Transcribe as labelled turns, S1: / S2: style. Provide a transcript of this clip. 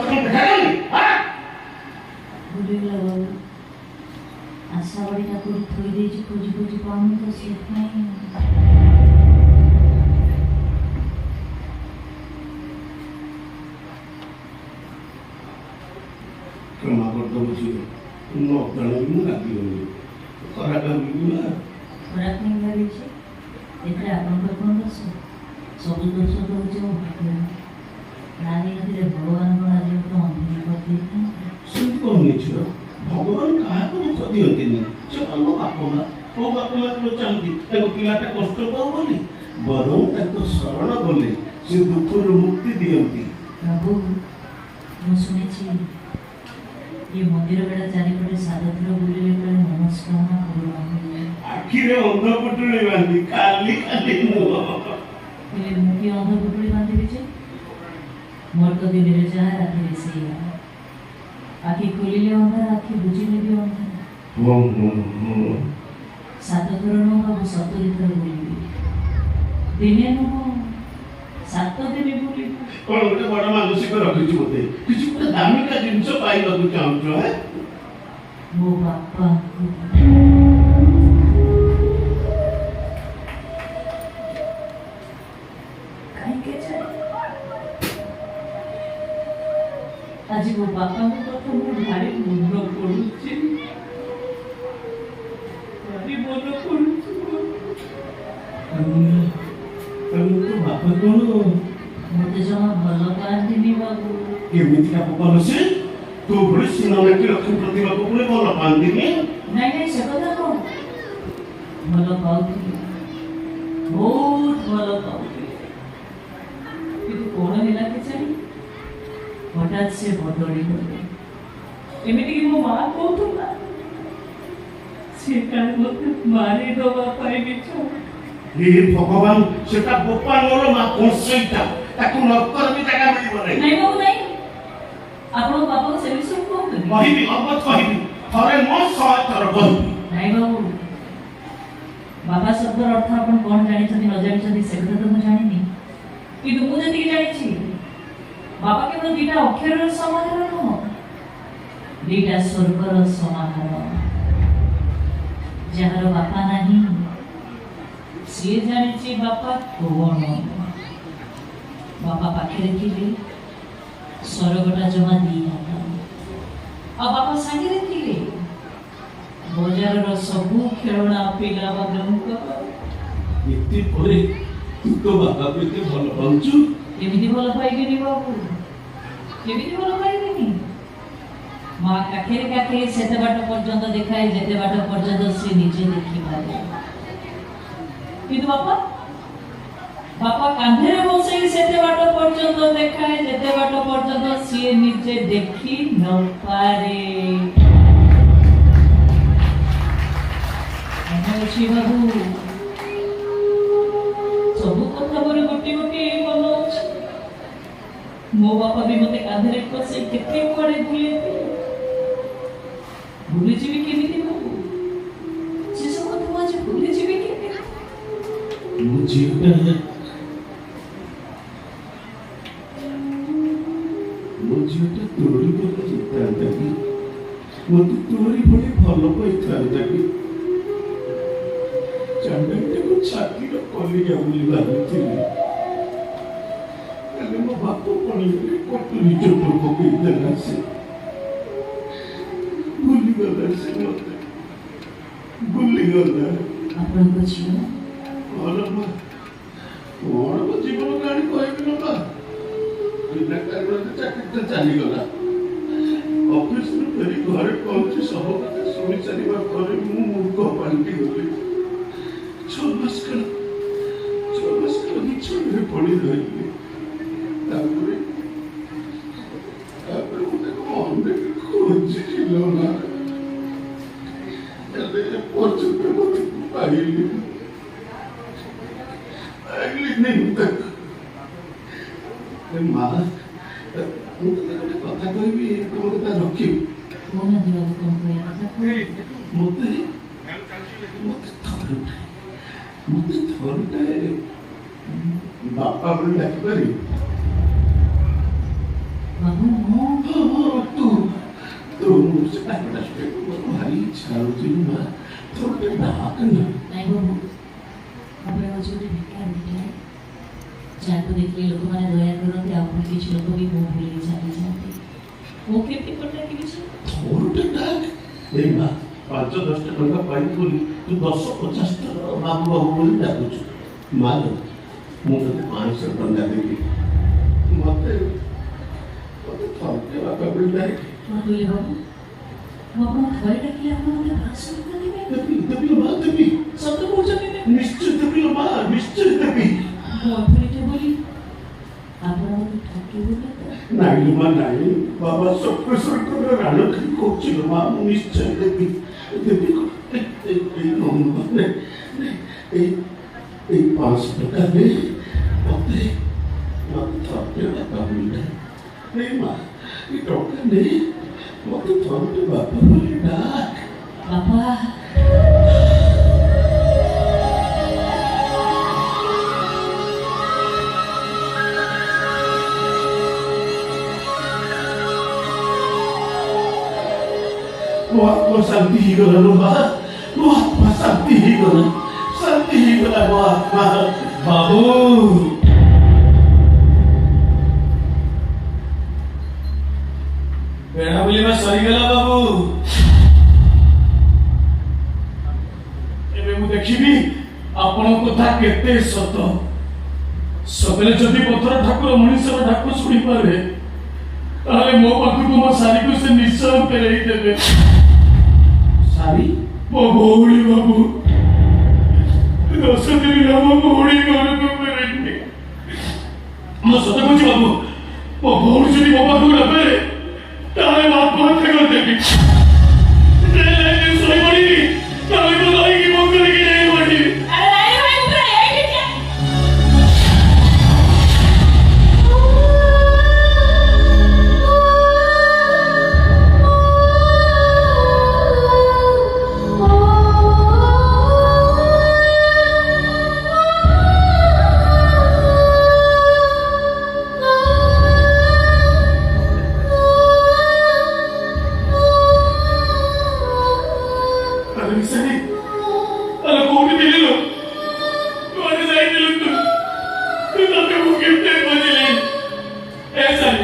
S1: कौन देखा नहीं हां
S2: भूली गला बाबू आशा बड़ी ठाकुर थोड़ी देजी खोजी खोजी पाऊँ तो सीख नहीं
S1: क्षमा कर दो मुझे नो जाने लगी होगी खराब लगी ना
S2: खराब नहीं लगी छे એટલે આપણો કોણ દોષ ସବୁ ଦୋଷ ତ ହେଉଛି ମୋ ଭାଗ୍ୟ ନାରୀ ନଥିଲେ ଭଗବାନଙ୍କ ଆଜି ତ ଅନ୍ୟ କରିଦେଇଥାନ୍ତି
S1: ସେମିତି କ'ଣ ହେଇଛି ଭଗବାନ କାହାକୁ ଦୁଃଖ ଦିଅନ୍ତିନି ସେ ଆମ ବାପା ମା ମୋ ବାପା ମା ତ ଚାହାନ୍ତି ତାଙ୍କ ପିଲାଟା କଷ୍ଟ ପାଉ ବୋଲି ବରଂ ତାଙ୍କ ଶରଣ ଗଲେ ସେ ଦୁଃଖରୁ ମୁକ୍ତି ଦିଅନ୍ତି
S2: ପ୍ରଭୁ ମୁଁ ଶୁଣିଛି ये मंदिर बेड़ा चारिपटे साधुर बुले बेले मनस्कामना पूर्ण
S1: आखिरे अंध पुटुली बांधी खाली खाली
S2: मुझे मुखी अंध पुटुली बांधी बिचे मोर तो दिन रे जहाँ राति रे से आखि खोलिले अंधार आखि बुझिले भी अंधार साधुर नो बाबू 70 थर बुली दिने नो 7 दिन बुली
S1: कौन गोटे बड़ मानसिक रखिछु मते किछि गोटे दामिका जिंस पाइବାକୁ चाहूछु है
S2: मो बापा काई के जाय आज मो बापा को तो मो भारी मुंड पडुछि भारी मन पडुछि
S1: तनु तो बापा कोन
S2: मते जमा भलो पांदिनी बाबू
S1: केमिति का पकल से तो बड़े सिनेमा की लक्ष्मी प्रतिभा को पुणे भलो पांदिनी
S2: नहीं से कथा को भलो पाउथि बहुत भलो पाउथि किंतु कोण हिला के छाड़ी हठात से बदली गले एमिति कि मो मां कहतुला से काल मते मारी दवा पाई बिछो
S1: हे भगवान सेटा गोपालर मा कोसैता ताकू नकर भी जगह मिलिबो
S2: नहीं बाबू नहीं आपन बापा को सेवी सब को
S1: कहिबी अबत कहिबी थरे म 100 थर कहिबी
S2: नहीं बाबू बाबा शब्द अर्थ अपन कोन जानि छथि न जानि छथि से କଥା तो मु जानिनी किंतु मु जति जानि छी बाबा केवल दीटा अक्षर समाहार न दीटा स्वर्गर समाहार जहार बापा नहीं सी जानि छी बापा कोन बापा पाखे थिले स्वर्गटा जमा दी हाथ आ बापा संगे थिले बजार रो सबु खेलना पिला बागंक
S1: इति परे तू तो बापा को एते भल पाउछु
S2: केमिति भल पाइबेनी बाबू केमिति भल पाइबेनी मां काखेरे सेते बाट पर्यंत देखाय जेते बाट पर्यंत से निजे देखि पारे किंतु बापा बापा कांधे बसई सेते बाट पर्यंत देखाय जेते बाट पर्यंत से निजे देखि न पारे छी बाबू सब कथा पर गोटे गोटे मन अछि मो बापा भी मते कांधे बसई केते पड़े भूली जीवी केमिति बाबू से सब कथा आज भूली जीवी केमिति
S1: मु जीवटा मुझे तोरी बोले चिंता कि मत तोरी बड़ी भलो पाइथा कि चंदनटे को छाती रो कोली जाउली बांधीली अरे मो बापू कोनी कोटली चोट को के देला से भूली गला से मते भूली गला
S2: आपन को छियो
S1: और मो जीवन काणी कहबी न बा बिना कारण चाकरी चली गला ऑफिस में फेरी घरे पहुंची सब कथा सुनी सारिबा ପରେ ମୁଁ मूर्ख पाल्टी गली 6 मास कल छुड़े पड़ी रही ताପରେ मुझे मने खोजी ना एले पर्यंत मत पाइली नहीं तक माँ मुझे कथा कहबी तुम कथा रखी
S2: कोन दिवा कोन कोया
S1: मुझे थोड़े बापा बोले डाकी पारी
S2: बाबू ମୁଁ
S1: तू मुझसे डाकलास पे भारी इच्छा होती है माँ थोड़े डाक ना
S2: ନାଇଁ ବାବୁ ଆପଣ ହଉଛି ଗୋଟେ ଭିକାରୀଟେ ଯାହାକୁ ଦେଖିଲେ ଲୋକମାନେ ଦୟା କରନ୍ତି ଆଉ ପୁଣି କିଛି ଲୋକ ବି ମୁହଁ ବୁଲେଇ ଚାଲିଯାଆନ୍ତି ମୁଁ କେମିତି ପଟାକି କିଛି
S1: थोड़े डाक ए माँ 5-10 टका पाई बोली तू 10-50 टका बाबू बाबू बोली डाकुଛୁ माँ ମୁଁ ତତେ 500 ଟଙ୍କା ଦେବି ମତେ ଥରେ ବାପା ବୋଲି ଡାକେ
S2: କ'ଣ କହିଲେ ବାବୁ ମୁଁ ଆପଣଙ୍କୁ ଥରେ ଡାକିଲେ ଆପଣ ମୋତେ 500 ଟଙ୍କା ଦେବେ
S1: ଦେବି ମାଁ ଦେବି
S2: ସତ କହୁଛନ୍ତି ନା
S1: ନିଶ୍ଚୟ ଦେବି ମାଁ ନିଶ୍ଚୟ ଦେବି
S2: ମୁଁ ଅଥରିଟେ ବୋଲି ଆପଣ ମୋତେ ଠକିବେ ତ
S1: ନାଇଁ ମାଁ ନାଇଁ ବାବା ସର୍ବେଶ୍ୱରଙ୍କର ରାଣ ଖାଲି କହୁଛି ମାଁ ମୁଁ ନିଶ୍ଚୟ ଦେବି ଦେବି ଏଇ 500 ଟଙ୍କା ନେ ମତେ ଥରେ ବାପା ବୋଲି ଡାକ ଏ ମାଁ ଏ ଟଙ୍କା ନେ ମତେ ଥରେ ବାପା ବୋଲି ଡାକ
S2: ବାପା
S1: ମୋ ଆତ୍ମା ଶାନ୍ତି ହେଇଗଲା ଲୋ ମାଁ ମୋ ଆତ୍ମା ଶାନ୍ତି ହେଇଗଲା ମୋ ଆତ୍ମା
S3: बाबू बेड़ा बुलिबा सरीगला बाबू एबे मु देखिबी आपण कथा केते सत सबले जदि पथर ठाकुर मनुष्यर ढाक शुणी पारे ताले मो पाखु को मो सारी को से निश्चय फेरई देबे
S1: सारी
S3: मो भौड़ी बाबू 10 दिन मो भौड़ी घर को फेरई मो सत कहछि बाबू मो भौड़ी जदि मो पाखु न फेरे ताले आत्महत्या कर देबी सोई पड़ी ताले को लाई की मो करके नहीं पड़ी
S2: अरे नहीं भाई ऊपर यही क्या
S3: अरे सही अरे कोटी दिली लो तू आने जाई दिली तू ताते वो गिफ्ट बजले ए सही